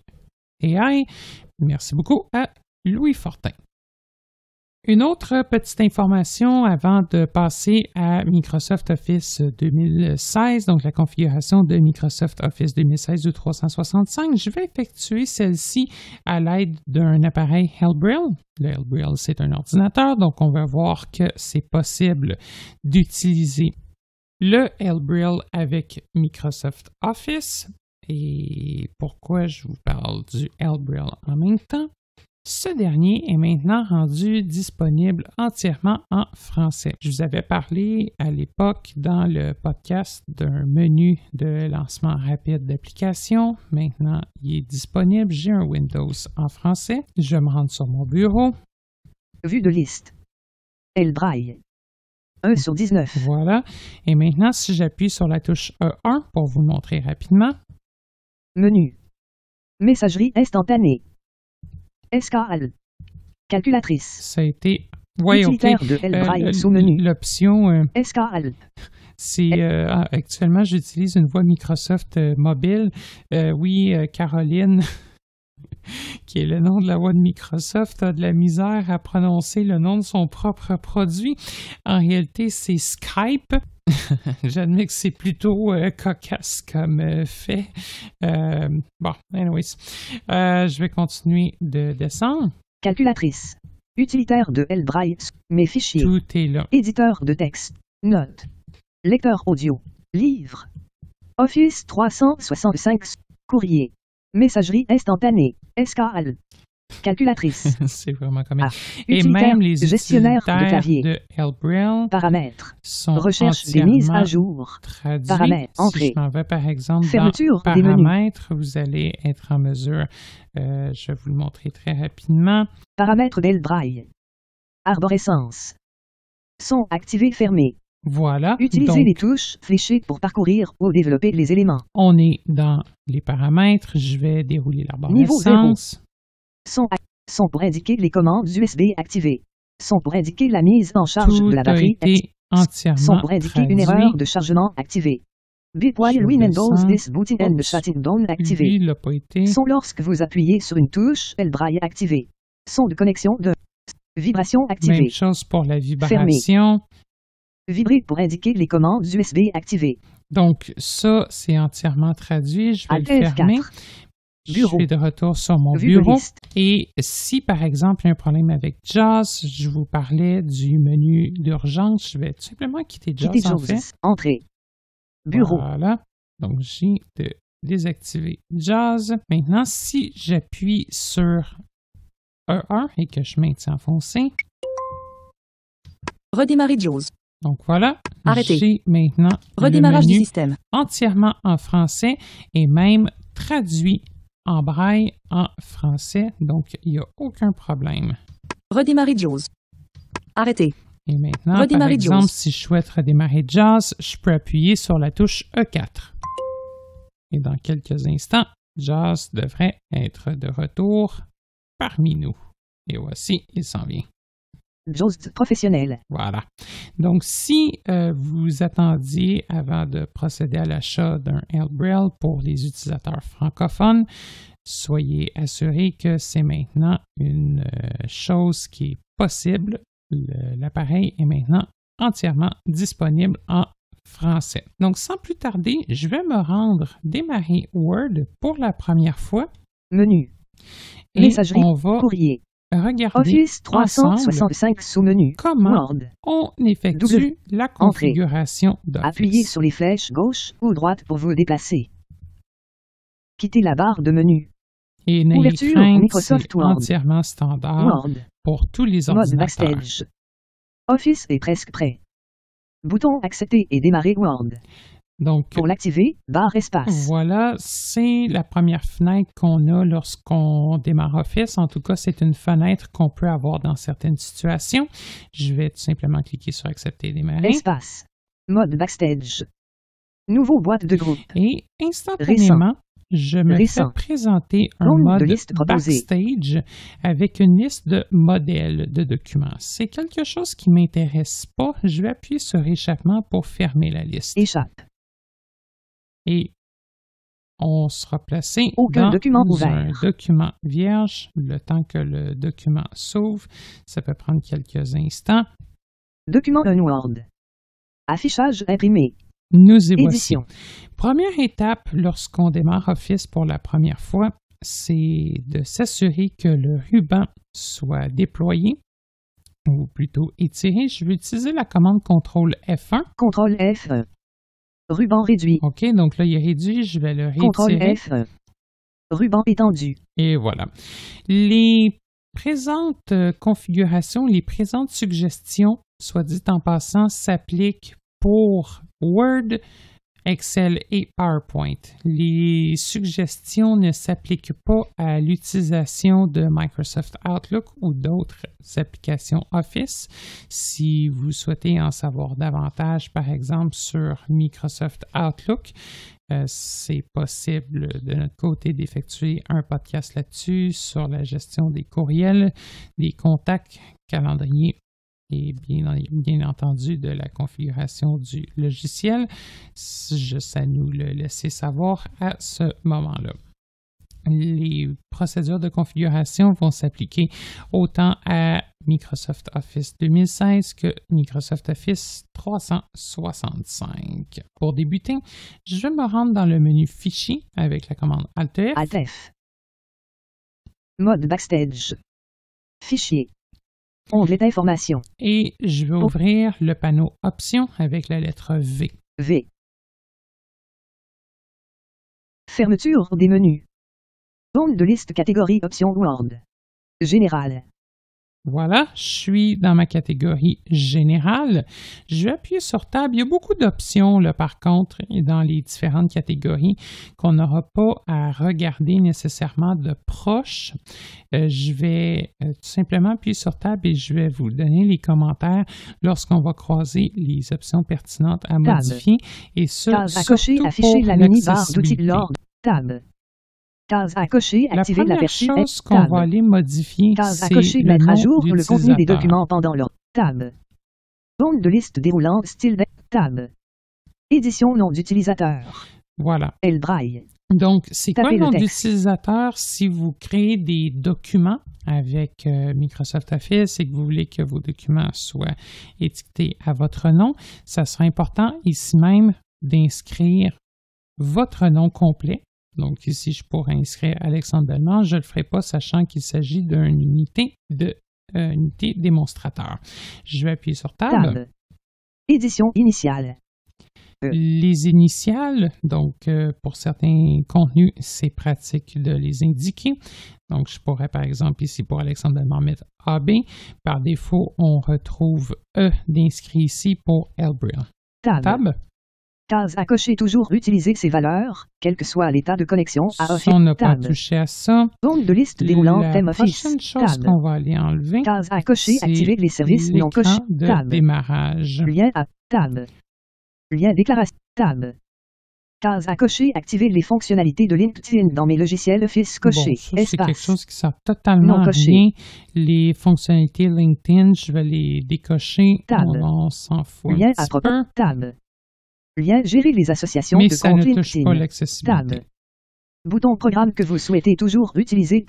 AI. Merci beaucoup à Louis Fortin. Une autre petite information avant de passer à Microsoft Office 2016, donc la configuration de Microsoft Office 2016 du 365. Je vais effectuer celle-ci à l'aide d'un appareil Hellbrill. Le Hellbrill, c'est un ordinateur, donc on va voir que c'est possible d'utiliser le Hellbrill avec Microsoft Office. Et pourquoi je vous parle du Hellbrill en même temps? Ce dernier est maintenant rendu disponible entièrement en français. Je vous avais parlé à l'époque dans le podcast d'un menu de lancement rapide d'application. Maintenant, il est disponible. J'ai un Windows en français. Je me rends sur mon bureau. Vue de liste. Hellbrill. 1 sur 19. Voilà. Et maintenant, si j'appuie sur la touche E1 pour vous le montrer rapidement. Menu. Messagerie instantanée. Escale. Calculatrice. Ça a été... Oui, utilitaire de Hellbrill sous-menu. L'option... Escale. C'est... actuellement, j'utilise une voix Microsoft mobile. Oui, Caroline... qui est le nom de la voix de Microsoft, a de la misère à prononcer le nom de son propre produit. En réalité, c'est Skype. J'admets que c'est plutôt cocasse comme fait. Bon, anyways. Je vais continuer de descendre. Calculatrice. Utilitaire de Hellbrill. Mes fichiers. Tout est là. Éditeur de texte. Notes. Lecteur audio. Livre. Office 365. Courrier. Messagerie instantanée. Escale. Calculatrice. C'est vraiment comme et même les gestionnaire de clavier. De Hellbrill paramètres. Sont recherche des mises à jour. Traduits. Paramètres. Si Entrée. je m'en vais par exemple fermeture dans des paramètres, vous allez être en mesure, je vais vous le montrer très rapidement. Paramètres d'Hellbrill. Arborescence. Son activé fermé. Voilà. Utilisez les touches fléchées pour parcourir ou développer les éléments. On est dans les paramètres. Je vais dérouler l'arborescence. Niveau 0. Son pour indiquer les commandes USB activées. Son pour indiquer la mise en charge de la batterie. Entièrement son pour indiquer traduit. Une erreur de chargement activée. Bip while Windows this booting and shutting down activé. Lui, il n'a pas été. Son lorsque vous appuyez sur une touche Hellbrill activé. Son de connexion de vibration activée. Même chose pour la vibration. Vibrer pour indiquer les commandes USB activées. Donc, ça, c'est entièrement traduit. Je vais Alt le fermer. F4. Bureau. Je suis de retour sur mon Vue de bureau. liste. Et si, par exemple, il y a un problème avec JAWS, je vous parlais du menu d'urgence, je vais tout simplement quitter JAWS, Quitter en JAWS. fait. Entrée. Bureau. Voilà. Donc, j'ai de désactiver JAWS. Maintenant, si j'appuie sur E1 et que je maintiens enfoncé, Redémarrer JAWS. donc voilà, Arrêtez. j'ai maintenant Redémarrage le du menu système. entièrement en français et même traduit en braille en français, donc il n'y a aucun problème. Redémarrer JAWS. Arrêtez. Et maintenant, par Redémarrer exemple, JAWS. si je souhaite redémarrer JAWS, je peux appuyer sur la touche E4. Et dans quelques instants, JAWS devrait être de retour parmi nous. Et voici, il s'en vient. JAWS professionnel. Voilà. Donc, si vous attendiez avant de procéder à l'achat d'un Braille pour les utilisateurs francophones, soyez assurés que c'est maintenant une chose qui est possible. L'appareil est maintenant entièrement disponible en français. Donc, sans plus tarder, je vais me rendre démarrer Word pour la première fois. Menu. Et Messagerie. on va Courrier. regarder Office ensemble 365 sous-menu. comment Word. on effectue W. la configuration d'Office. Appuyez sur les flèches gauche ou droite pour vous déplacer. Quittez la barre de menu. Et n'ayez Ouverture crainte, Microsoft c'est Word. entièrement standard Word. pour tous les Mode ordinateurs. backstage. Office est presque prêt. Bouton accepter et démarrer Word. Donc, Pour l'activer, barre espace. voilà, c'est la première fenêtre qu'on a lorsqu'on démarre Office. En tout cas, c'est une fenêtre qu'on peut avoir dans certaines situations. Je vais tout simplement cliquer sur accepter et démarrer. Espace. Mode backstage. Nouveau boîte de groupe. Et instantanément, je me Récent. fais présenter un Nombre mode de listes proposées. backstage avec une liste de modèles de documents. C'est quelque chose qui ne m'intéresse pas. Je vais appuyer sur échappement pour fermer la liste. Échappe. Et on sera placé Aucun dans document un ouvert. document vierge. Le temps que le document s'ouvre, ça peut prendre quelques instants. Document Word. Affichage imprimé. Nous y voici. Édition. Première étape lorsqu'on démarre Office pour la première fois, c'est de s'assurer que le ruban soit déployé ou plutôt étiré. Je vais utiliser la commande CTRL F1. CTRL F1. Ruban réduit. OK, donc là, il est réduit. Je vais le CTRL rétirer. F1. Ruban étendu. Et voilà. Les présentes configurations, les présentes suggestions, soit dit en passant, s'appliquent pour Word, Excel et PowerPoint. Les suggestions ne s'appliquent pas à l'utilisation de Microsoft Outlook ou d'autres applications Office. Si vous souhaitez en savoir davantage, par exemple, sur Microsoft Outlook, c'est possible de notre côté d'effectuer un podcast là-dessus sur la gestion des courriels, des contacts, calendrier et bien entendu de la configuration du logiciel. Juste à nous le laisser savoir à ce moment-là. Les procédures de configuration vont s'appliquer autant à Microsoft Office 2016 que Microsoft Office 365. Pour débuter, je vais me rendre dans le menu Fichier avec la commande Alt F. Alt F. Mode backstage. Fichier. Onglet d'information. Et je vais ouvrir le panneau Options avec la lettre V. V. Fermeture des menus. Zone de liste catégorie options Word. Général. Voilà, je suis dans ma catégorie générale. Je vais appuyer sur Tab. Il y a beaucoup d'options, là, par contre, dans les différentes catégories qu'on n'aura pas à regarder nécessairement de proche. Je vais tout simplement appuyer sur Tab et je vais vous donner les commentaires lorsqu'on va croiser les options pertinentes à modifier. Et ça, Case à cocher, surtout afficher pour la mini-barre d'outils l'accessibilité. de l'ordre. Tab. Case à cocher, La activer première l'aperçu. chose qu'on Tab. va aller modifier, Case à c'est cocher, le mettre à nom jour le contenu des d'utilisateur. documents pendant l'ordre. Tab. Zone de liste déroulante style Tab. Édition nom d'utilisateur. Voilà. L Braille. Donc, c'est quoi Tapez le nom le texte. d'utilisateur si vous créez des documents avec Microsoft Office et que vous voulez que vos documents soient étiquetés à votre nom? Ça sera important ici même d'inscrire votre nom complet. Donc, ici, je pourrais inscrire Alexandre Bellemare. Je ne le ferai pas, sachant qu'il s'agit d'une unité démonstrateur. Je vais appuyer sur Tab. Tab. Édition initiale. Les initiales, donc pour certains contenus, c'est pratique de les indiquer. Donc, je pourrais, par exemple, ici pour Alexandre Bellemare mettre AB. Par défaut, on retrouve E d'inscrit ici pour Elbrill. Tab. Tab. Case à cocher, toujours utiliser ces valeurs, quel que soit l'état de connexion à Office. On n'a pas Tab. touché à ça. Zone de liste déroulante La thème Office. prochaine chose Tab. qu'on va aller enlever, Case à cocher, c'est activer les services non cochés. l'écran de Tab. démarrage. Lien à Tab. Lien déclaration. Tab. Case à cocher, activer les fonctionnalités de LinkedIn dans mes logiciels Office coché. Bon, ça, c'est quelque Espace. chose qui sert totalement Non à coché. rien. Les fonctionnalités LinkedIn, je vais les décocher. Tab. On s'en fout Lien un à petit propos. peu. Tab. Lien gérer les associations Mais de ça compte ne touche LinkedIn. pas l'accessibilité. Tab. Bouton programme que vous souhaitez toujours utiliser.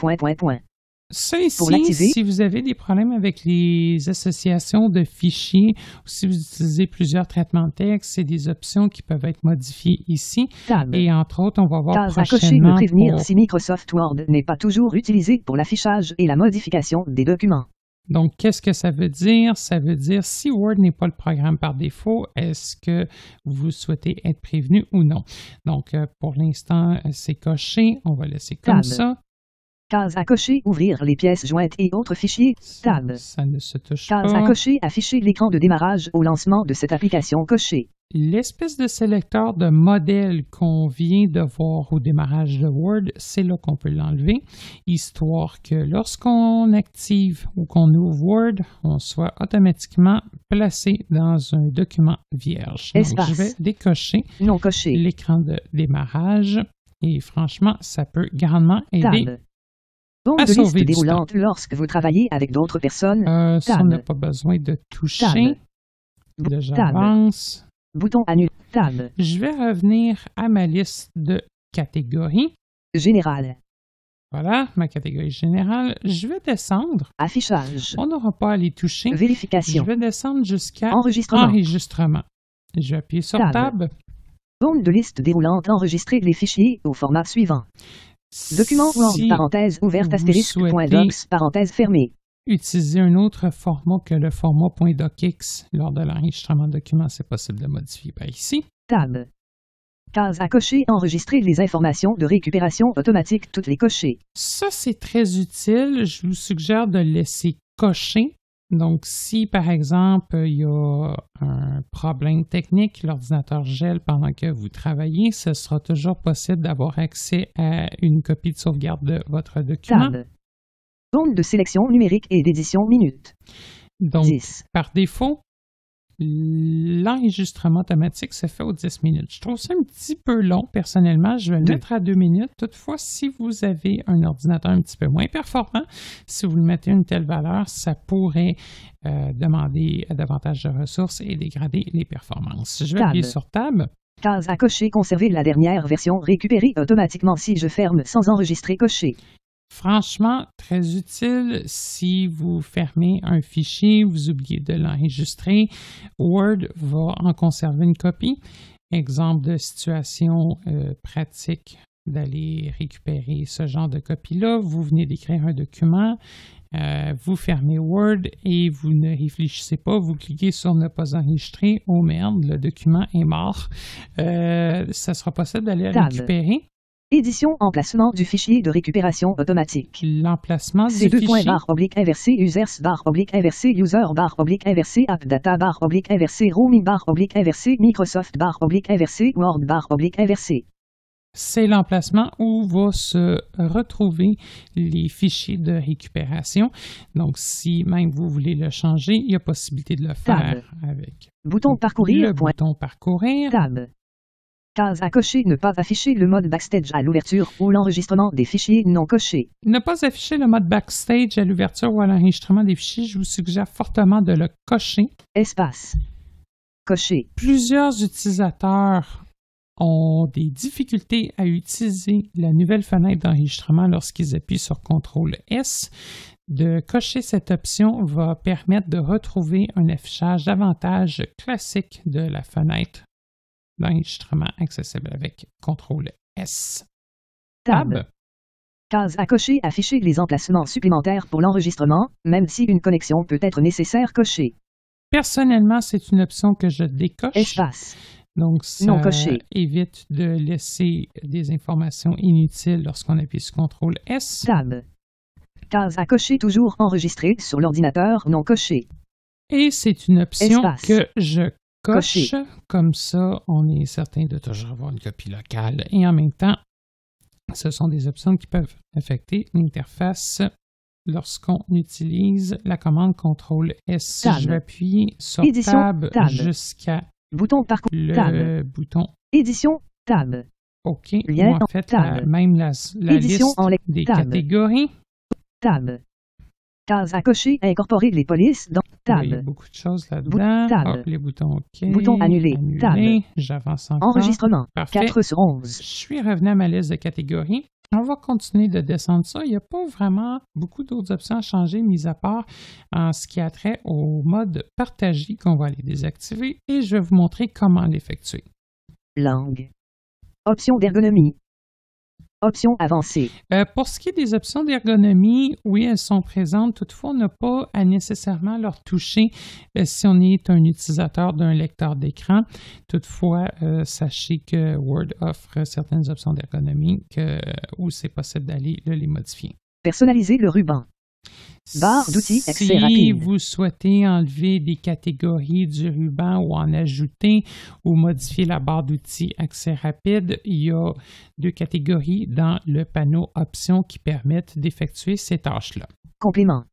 Ça ici, Pour l'activer. si vous avez des problèmes avec les associations de fichiers ou si vous utilisez plusieurs traitements de texte, c'est des options qui peuvent être modifiées ici. Tab. Et entre autres, on va voir Case à cocher, prochainement me prévenir pour- si Microsoft Word n'est pas toujours utilisé pour l'affichage et la modification des documents. Donc, qu'est-ce que ça veut dire? Ça veut dire si Word n'est pas le programme par défaut, est-ce que vous souhaitez être prévenu ou non? Donc, pour l'instant, c'est coché. On va laisser comme Tab. ça. Case à cocher, ouvrir les pièces jointes et autres fichiers. Tab. Ça ne se touche Case à pas. cocher, afficher l'écran de démarrage au lancement de cette application cochée. L'espèce de sélecteur de modèle qu'on vient de voir au démarrage de Word, c'est là qu'on peut l'enlever, histoire que lorsqu'on active ou qu'on ouvre Word, on soit automatiquement placé dans un document vierge. Donc, Espace. je vais décocher Non coché. l'écran de démarrage et franchement, ça peut grandement aider. Tab. Zone à de sauver liste du déroulante lorsque vous travaillez avec d'autres personnes. Ça, on Tab. n'a pas besoin de toucher. Tab. Là, Tab. j'avance. Bouton annule. Tab. Je vais revenir à ma liste de catégories. Général. Voilà, ma catégorie générale. Je vais descendre. Affichage. On n'aura pas à les toucher. Je Vérification. vais descendre jusqu'à Enregistrement. enregistrement. Je vais appuyer sur Tab. Tab. Zone de liste déroulante. Enregistrer les fichiers au format suivant. Document Word, Si parenthèse ouverte, vous astérisque, point souhaitez docs, parenthèse fermée. utiliser un autre format que le format .docx lors de l'enregistrement de document, c'est possible de modifier par ici. Tab. Case à cocher, enregistrer les informations de récupération automatique, toutes les cochées. Ça, c'est très utile. Je vous suggère de le laisser cocher. Donc, si, par exemple, il y a un problème technique, l'ordinateur gèle pendant que vous travaillez, ce sera toujours possible d'avoir accès à une copie de sauvegarde de votre document. Tab. Zone de sélection numérique et d'édition minute. Donc, 10. par défaut, l'enregistrement automatique se fait aux 10 minutes. Je trouve ça un petit peu long, personnellement. Je vais le 2. mettre à 2 minutes. Toutefois, si vous avez un ordinateur un petit peu moins performant, si vous le mettez à une telle valeur, ça pourrait demander davantage de ressources et dégrader les performances. Je vais Tab. appuyer sur Tab. Case à cocher, conserver la dernière version récupérée automatiquement si je ferme sans enregistrer coché. Franchement, très utile si vous fermez un fichier, vous oubliez de l'enregistrer. Word va en conserver une copie. Exemple de situation pratique d'aller récupérer ce genre de copie-là. Vous venez d'écrire un document, vous fermez Word et vous ne réfléchissez pas, vous cliquez sur ne pas enregistrer. Oh merde, le document est mort. Ça sera possible d'aller le Tab. récupérer. Édition, emplacement du fichier de récupération automatique. L'emplacement du C2 fichier. barre oblique inversé users barre oblique inversé user barre oblique inversé app data barre oblique inversé roaming barre oblique inversé Microsoft barre oblique inversé Word barre oblique inversé. C'est l'emplacement où vont se retrouver les fichiers de récupération. Donc, si même vous voulez le changer, il y a possibilité de le faire avec Bouton parcourir. le bouton parcourir. Tab. Case à cocher, ne pas afficher le mode backstage à l'ouverture ou l'enregistrement des fichiers non cochés. Ne pas afficher le mode backstage à l'ouverture ou à l'enregistrement des fichiers, je vous suggère fortement de le cocher. Espace. Cocher. Plusieurs utilisateurs ont des difficultés à utiliser la nouvelle fenêtre d'enregistrement lorsqu'ils appuient sur CTRL S. De cocher cette option va permettre de retrouver un affichage davantage classique de la fenêtre d'enregistrement accessible avec CTRL S. Tab. Case à cocher, afficher les emplacements supplémentaires pour l'enregistrement, même si une connexion peut être nécessaire cocher. Personnellement, c'est une option que je décoche. Espace. Donc, ça Non coché. évite de laisser des informations inutiles lorsqu'on appuie sur CTRL S. Tab. Case à cocher, toujours enregistrée sur l'ordinateur non coché. Et c'est une option Espace. que je coche. Coché. Comme ça, on est certain de toujours avoir une copie locale. Et en même temps, ce sont des options qui peuvent affecter l'interface lorsqu'on utilise la commande CTRL S. Tab. Je vais appuyer sur Édition, Tab Tab. jusqu'à Bouton parcours. le Tab. bouton Édition. Tab. OK. Lien Ou en fait, Tab. même la Édition liste en des Tab. catégories. Tab. Case à cocher, incorporer les polices dans Tab. Il y a beaucoup de choses là-dedans. Tab. Ah, les boutons OK. Bouton annulé. Tab. J'avance encore. Enregistrement. Parfait. 4 sur 11. Je suis revenu à ma liste de catégories. On va continuer de descendre ça. Il n'y a pas vraiment beaucoup d'autres options à changer, mis à part en ce qui a trait au mode partagé qu'on va aller désactiver et je vais vous montrer comment l'effectuer. Langue. Option d'ergonomie. Option avancée. Pour ce qui est des options d'ergonomie, oui, elles sont présentes. Toutefois, on n'a pas à nécessairement leur toucher si on est un utilisateur d'un lecteur d'écran. Toutefois, sachez que Word offre certaines options d'ergonomie où c'est possible d'aller les modifier. Personnaliser le ruban. Barre d'outils accès Si rapide. vous souhaitez enlever des catégories du ruban ou en ajouter ou modifier la barre d'outils accès rapide, il y a 2 catégories dans le panneau options qui permettent d'effectuer ces tâches-là. Complément.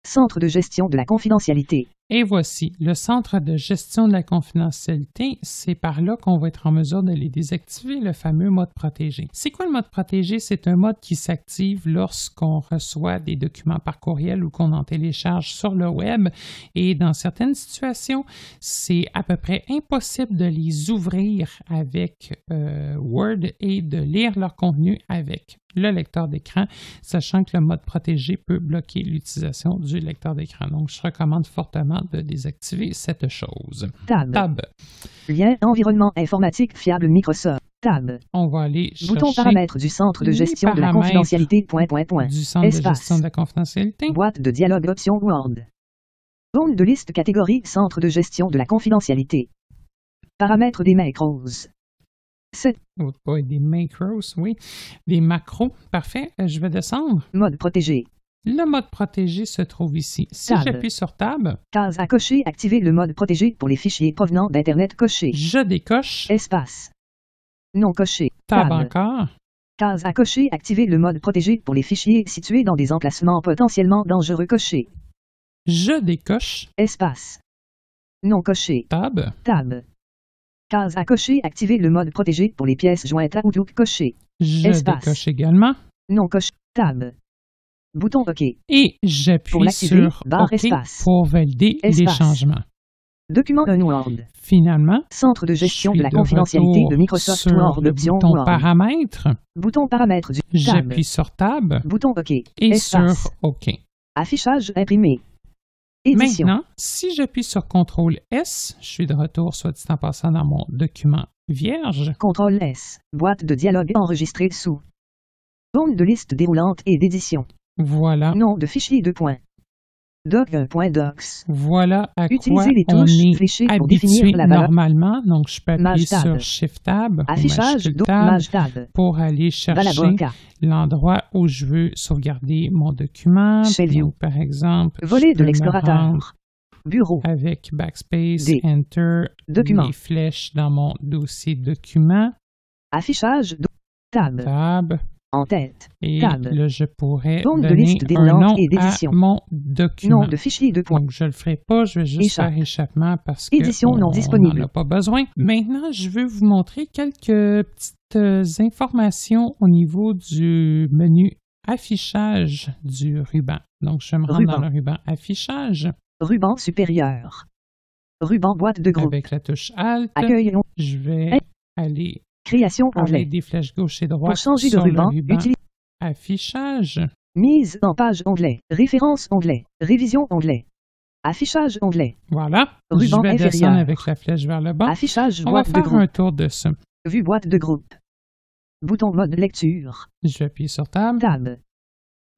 Centre de gestion de la confidentialité. Et voici, le centre de gestion de la confidentialité, c'est par là qu'on va être en mesure de les désactiver, le fameux mode protégé. C'est quoi le mode protégé? C'est un mode qui s'active lorsqu'on reçoit des documents par courriel ou qu'on en télécharge sur le web. Et dans certaines situations, c'est à peu près impossible de les ouvrir avec Word et de lire leur contenu avec le lecteur d'écran, sachant que le mode protégé peut bloquer l'utilisation du lecteur d'écran. Donc, je recommande fortement de désactiver cette chose. Tab. Lien environnement informatique fiable Microsoft. Tab. On va aller chercher Bouton paramètres du centre de les gestion de la paramètres confidentialité. du centre de Espace. gestion de la confidentialité. Boîte de dialogue option Word. Zone de liste catégorie centre de gestion de la confidentialité. Paramètres des macros. 7. Oh, boy, des macros, oui. Des macros, parfait. Je vais descendre. Mode protégé. Le mode protégé se trouve ici. Si Tab. j'appuie sur Tab, Case à cocher, activer le mode protégé pour les fichiers provenant d'Internet coché. je décoche. Espace. Non coché. Tab encore. Case à cocher, activer le mode protégé pour les fichiers situés dans des emplacements potentiellement dangereux coché. Je décoche. Espace. Non coché. Tab. Tab. Case à cocher, activer le mode protégé pour les pièces jointes à Outlook coché. Je Espace. décoche également. Non coché. Tab. Bouton OK. Et Pour j'appuie l'activer, sur barre OK espace. pour valider les Espace. changements. Document Word. Finalement, Centre de gestion je de la suis confidentialité retour de Microsoft sur Word le option bouton Word. paramètres. Bouton paramètres du Tab. J'appuie sur Tab Bouton OK. et Espace. sur OK. Affichage imprimé. Édition. Maintenant, si j'appuie sur CTRL S, je suis de retour, soit dit en passant, dans mon document vierge. CTRL S. Boîte de dialogue enregistrée sous. Zone de liste déroulante et d'édition. Voilà. Nom de fichier 2 points. Doc.docs. Voilà à quoi Utilisez les on touches est fléchées pour habitué définir la valeur. normalement. Donc, je peux appuyer Maj tab. sur Shift Tab ou Affichage majuscule Tab Maj tab. pour aller chercher Valaboca. l'endroit où je veux sauvegarder mon document. Shell View. Donc, par exemple, Volet je de peux me l'explorateur. rendre Bureau. avec Backspace, D. Enter, Document. les flèches dans mon dossier document, Affichage Tab. Tab, En tête. et Tab. là, je pourrais Zone de donner liste un déroulante nom et à d'édition. mon document. Nom de fichier 2 points. Donc, je ne le ferai pas, je vais juste Échappe. faire échappement parce que Édition non disponible. on n'en a pas besoin. Maintenant, je veux vous montrer quelques petites informations au niveau du menu affichage du ruban. Donc, je me rends Ruban. dans le ruban affichage Ruban supérieur. Ruban boîte de groupe. avec la touche Alt. Accueil. Je vais aller Création onglet. avec des flèches gauche et droite Pour changer de sur ruban, le ruban utilise affichage. mise en page onglet. Référence onglet. Révision onglet. Affichage onglet. Voilà. Ruban Je vais inférieur. descendre avec la flèche vers le bas. Affichage On va boîte de faire un groupe. tour de ça. Vue boîte de groupe. Bouton mode lecture. Je vais appuyer sur Tab. Tab.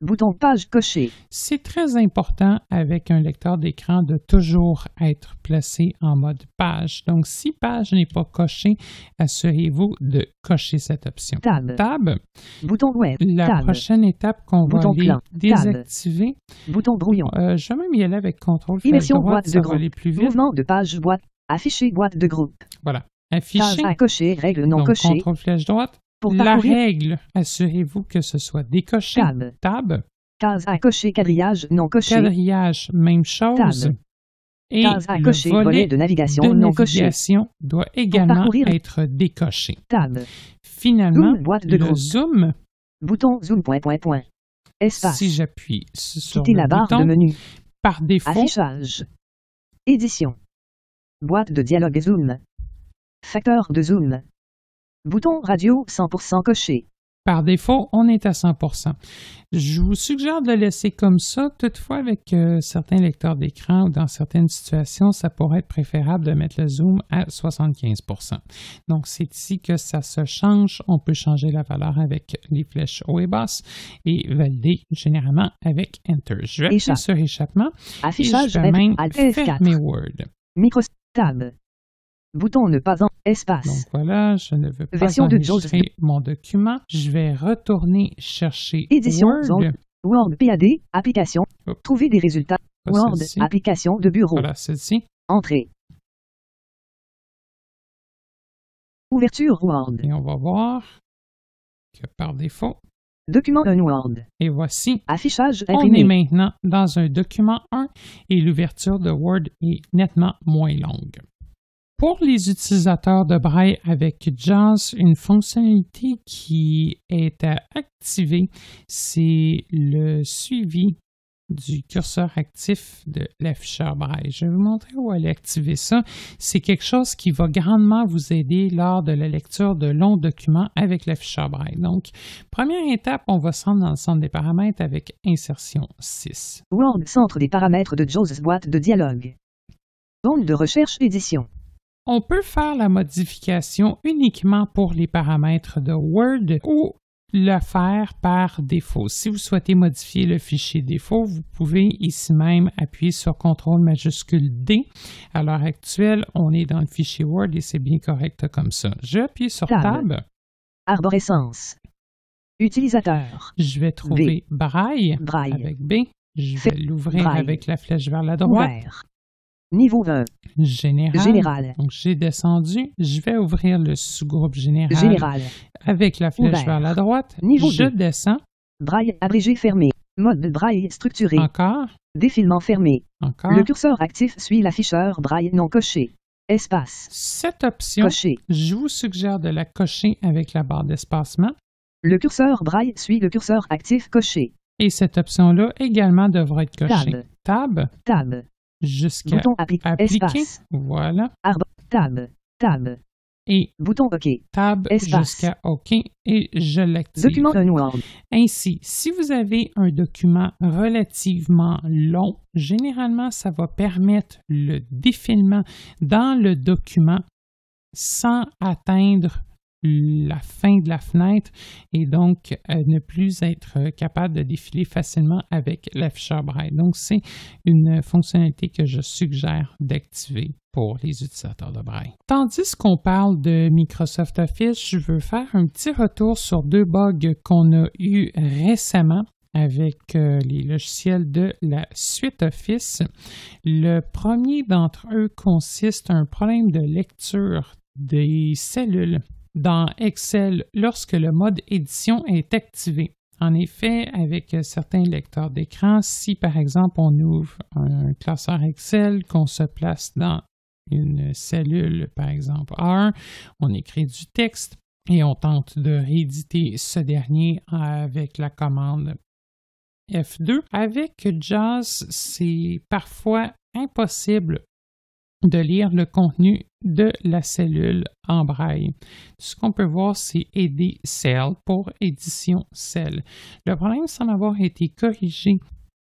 Bouton page coché. C'est très important avec un lecteur d'écran de toujours être placé en mode page. Donc, si page n'est pas coché, assurez-vous de cocher cette option. Tab. Tab, Bouton web. la Tab. prochaine étape qu'on va Bouton aller plan. désactiver. Bouton brouillon. Je vais même y aller avec CTRL flèche Immersion droite, boîte de ça va groupe. aller plus vite. Mouvement de page boîte. Afficher boîte de groupe. Voilà. Page Afficher. à cocher. Règle non Donc, cochée. CTRL flèche droite. Pour La parcourir. règle, assurez-vous que ce soit décoché. Tab. Tab. Case à cocher. Quadrillage non coché. Quadrillage, même chose. Tab. Et Case à le cocher. volet Volet de navigation de non coché. navigation doit également parcourir. être décoché. Tab. Finalement, Zoom, boîte de le groupe. zoom, Bouton zoom. Point. Espace. si j'appuie sur Quitter le la barre bouton, de menu. par défaut, Affichage. Édition. Boîte de dialogue zoom. Facteur de zoom. Bouton radio 100% coché. par défaut, on est à 100%. Je vous suggère de le laisser comme ça. Toutefois, avec certains lecteurs d'écran ou dans certaines situations, ça pourrait être préférable de mettre le zoom à 75%. Donc, c'est ici que ça se change. On peut changer la valeur avec les flèches haut et basse et valider généralement avec Enter. Je vais appuyer Échappe. sur échappement et Affichage. je vais même Alt F4. fermer Word. Micro. Tab. Bouton ne pas en. Espace. Donc voilà, je ne veux pas Version de enregistrer mon document. Je vais retourner chercher Édition, Word. zone. Word PAD. Application. Hop. Trouver des résultats. Pas Word. celle-ci. Application de bureau. Voilà, celle-ci. Entrée. Ouverture Word. Et on va voir que par défaut, Document 1 Word. et voici, Affichage on est imprimé. maintenant dans un document 1 et l'ouverture de Word est nettement moins longue. Pour les utilisateurs de Braille avec JAWS, une fonctionnalité qui est à activer, c'est le suivi du curseur actif de l'afficheur Braille. Je vais vous montrer où aller activer ça. C'est quelque chose qui va grandement vous aider lors de la lecture de longs documents avec l'afficheur Braille. Donc, première étape, on va se rendre dans le centre des paramètres avec insertion 6. Word. Centre des paramètres de JAWS. Boîte de dialogue. Zone de recherche édition. On peut faire la modification uniquement pour les paramètres de Word ou le faire par défaut. Si vous souhaitez modifier le fichier défaut, vous pouvez ici même appuyer sur CTRL majuscule D. À l'heure actuelle, on est dans le fichier Word et c'est bien correct comme ça. Je vais appuyer sur Tab. Tab. Arborescence. Utilisateur. Je vais trouver Braille Braille. avec B. Je vais l'ouvrir Braille. avec la flèche vers la droite. Ouvert. Niveau 20. Général. Donc, j'ai descendu. Je vais ouvrir le sous-groupe général. Général. Avec la flèche Ouvert. vers la droite. Niveau je 2. descends. Braille abrégé fermé. Mode Braille structuré. Encore. Défilement fermé. Encore. Le curseur actif suit l'afficheur Braille non coché. Espace. Cette option, Coché. je vous suggère de la cocher avec la barre d'espacement. Le curseur Braille suit le curseur actif coché. Et cette option-là également devra être cochée. Tab. Tab. Tab. Jusqu'à Bouton appliquer. appliquer. Espace. Voilà. Tab. Tab. Et Bouton OK. Tab Espace. jusqu'à OK. Et je l'active. Document 1 Word. Ainsi, si vous avez un document relativement long, généralement, ça va permettre le défilement dans le document sans atteindre la fin de la fenêtre et donc ne plus être capable de défiler facilement avec l'afficheur Braille. Donc, c'est une fonctionnalité que je suggère d'activer pour les utilisateurs de Braille. Tandis qu'on parle de Microsoft Office, je veux faire un petit retour sur deux bugs qu'on a eus récemment avec les logiciels de la suite Office. Le premier d'entre eux consiste à un problème de lecture des cellules dans Excel lorsque le mode édition est activé. En effet, avec certains lecteurs d'écran, si par exemple on ouvre un classeur Excel, qu'on se place dans une cellule, par exemple A1, on écrit du texte et on tente de rééditer ce dernier avec la commande F2. Avec JAWS, c'est parfois impossible de lire le contenu de la cellule en braille. Ce qu'on peut voir, c'est aider Cell pour édition Cell. Le problème semble avoir été corrigé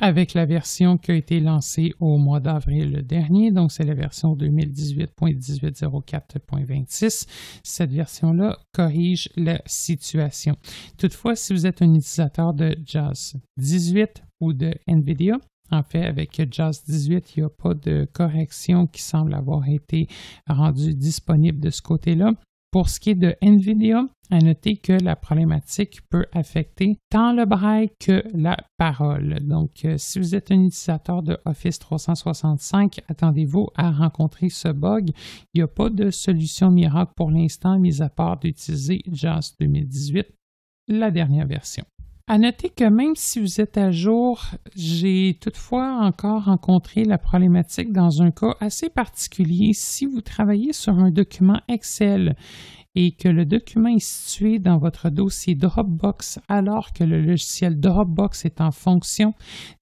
avec la version qui a été lancée au mois d'avril dernier, donc c'est la version 2018.1804.26. Cette version-là corrige la situation. Toutefois, si vous êtes un utilisateur de JAWS 18 ou de NVIDIA, en fait, avec JAWS 18, il n'y a pas de correction qui semble avoir été rendue disponible de ce côté-là. Pour ce qui est de NVIDIA, à noter que la problématique peut affecter tant le braille que la parole. Donc, si vous êtes un utilisateur de Office 365, attendez-vous à rencontrer ce bug. Il n'y a pas de solution miracle pour l'instant, mis à part d'utiliser JAWS 2018, la dernière version. À noter que même si vous êtes à jour, j'ai toutefois encore rencontré la problématique dans un cas assez particulier. Si vous travaillez sur un document Excel et que le document est situé dans votre dossier Dropbox alors que le logiciel Dropbox est en fonction,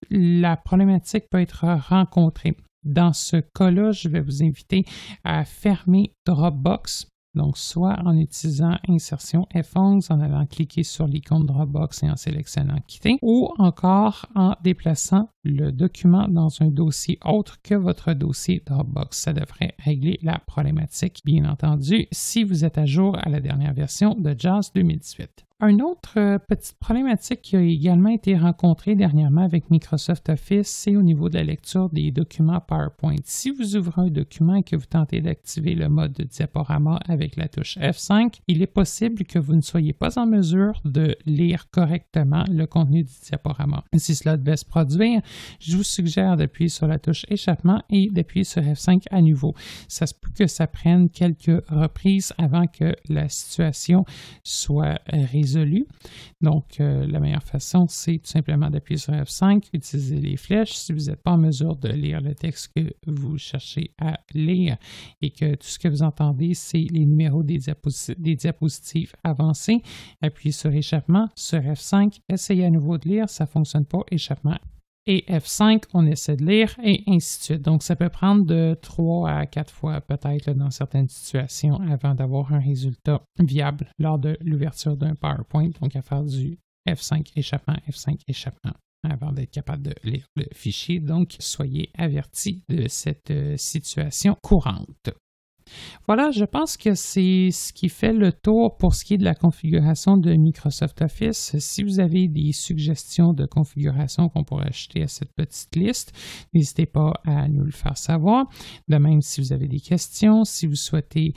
la problématique peut être rencontrée. Dans ce cas-là, je vais vous inviter à fermer Dropbox. Donc, soit en utilisant Insertion F11, en allant cliquer sur l'icône Dropbox et en sélectionnant Quitter, ou encore en déplaçant le document dans un dossier autre que votre dossier Dropbox. Ça devrait régler la problématique, bien entendu, si vous êtes à jour à la dernière version de JAWS 2018. Une autre petite problématique qui a également été rencontrée dernièrement avec Microsoft Office, c'est au niveau de la lecture des documents PowerPoint. Si vous ouvrez un document et que vous tentez d'activer le mode diaporama avec la touche F5, il est possible que vous ne soyez pas en mesure de lire correctement le contenu du diaporama. Si cela devait se produire, je vous suggère d'appuyer sur la touche échappement et d'appuyer sur F5 à nouveau. Ça se peut que ça prenne quelques reprises avant que la situation soit résolue. Donc, la meilleure façon, c'est tout simplement d'appuyer sur F5, utiliser les flèches. Si vous n'êtes pas en mesure de lire le texte que vous cherchez à lire et que tout ce que vous entendez, c'est les numéros des diapositives avancées, appuyez sur échappement, sur F5, essayez à nouveau de lire, ça ne fonctionne pas, échappement. Et F5, on essaie de lire et ainsi de suite. Donc, ça peut prendre de 3 à 4 fois peut-être dans certaines situations avant d'avoir un résultat viable lors de l'ouverture d'un PowerPoint. Donc, à faire du F5 échappement avant d'être capable de lire le fichier. Donc, soyez avertis de cette situation courante. Voilà, je pense que c'est ce qui fait le tour pour ce qui est de la configuration de Microsoft Office. Si vous avez des suggestions de configuration qu'on pourrait ajouter à cette petite liste, n'hésitez pas à nous le faire savoir. De même, si vous avez des questions, si vous souhaitez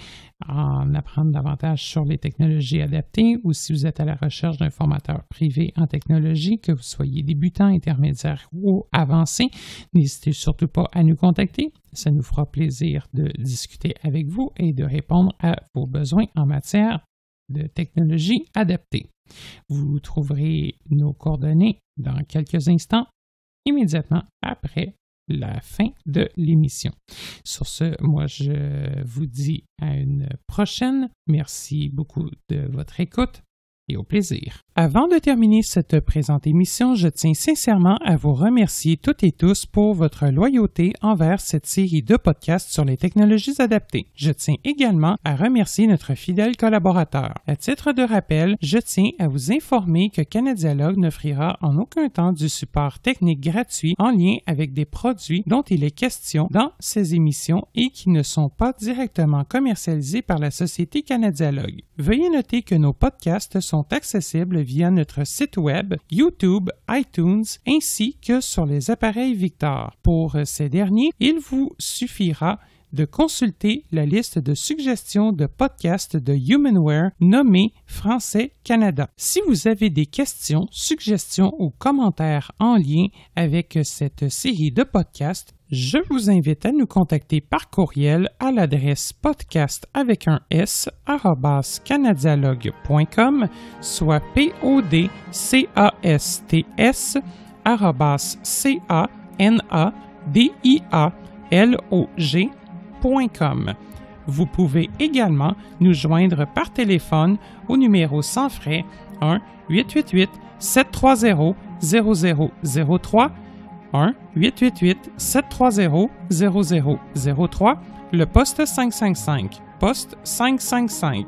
en apprendre davantage sur les technologies adaptées ou si vous êtes à la recherche d'un formateur privé en technologie, que vous soyez débutant, intermédiaire ou avancé, n'hésitez surtout pas à nous contacter. Ça nous fera plaisir de discuter avec vous et de répondre à vos besoins en matière de technologie adaptée. Vous trouverez nos coordonnées dans quelques instants, immédiatement après la fin de l'émission. Sur ce, moi, je vous dis à une prochaine. Merci beaucoup de votre écoute et au plaisir. Avant de terminer cette présente émission, je tiens sincèrement à vous remercier toutes et tous pour votre loyauté envers cette série de podcasts sur les technologies adaptées. Je tiens également à remercier notre fidèle collaborateur. À titre de rappel, je tiens à vous informer que Canadialogue n'offrira en aucun temps du support technique gratuit en lien avec des produits dont il est question dans ces émissions et qui ne sont pas directement commercialisés par la société Canadialogue. Veuillez noter que nos podcasts sont accessibles via notre site web, YouTube, iTunes, ainsi que sur les appareils Victor. Pour ces derniers, il vous suffira de consulter la liste de suggestions de podcasts de Humanware nommée Français Canada. Si vous avez des questions, suggestions ou commentaires en lien avec cette série de podcasts, je vous invite à nous contacter par courriel à l'adresse podcast avec un s @canadialogue.com, soit podcast@canadialogue.com. Vous pouvez également nous joindre par téléphone au numéro sans frais 1-888-730-0003, 1-888-730-0003, le poste 555, poste 555.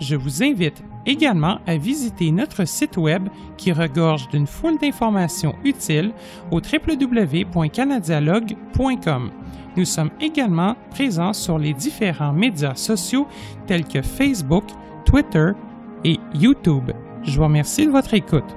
Je vous invite également à visiter notre site web qui regorge d'une foule d'informations utiles au www.canadialogue.com. Nous sommes également présents sur les différents médias sociaux tels que Facebook, Twitter et YouTube. Je vous remercie de votre écoute.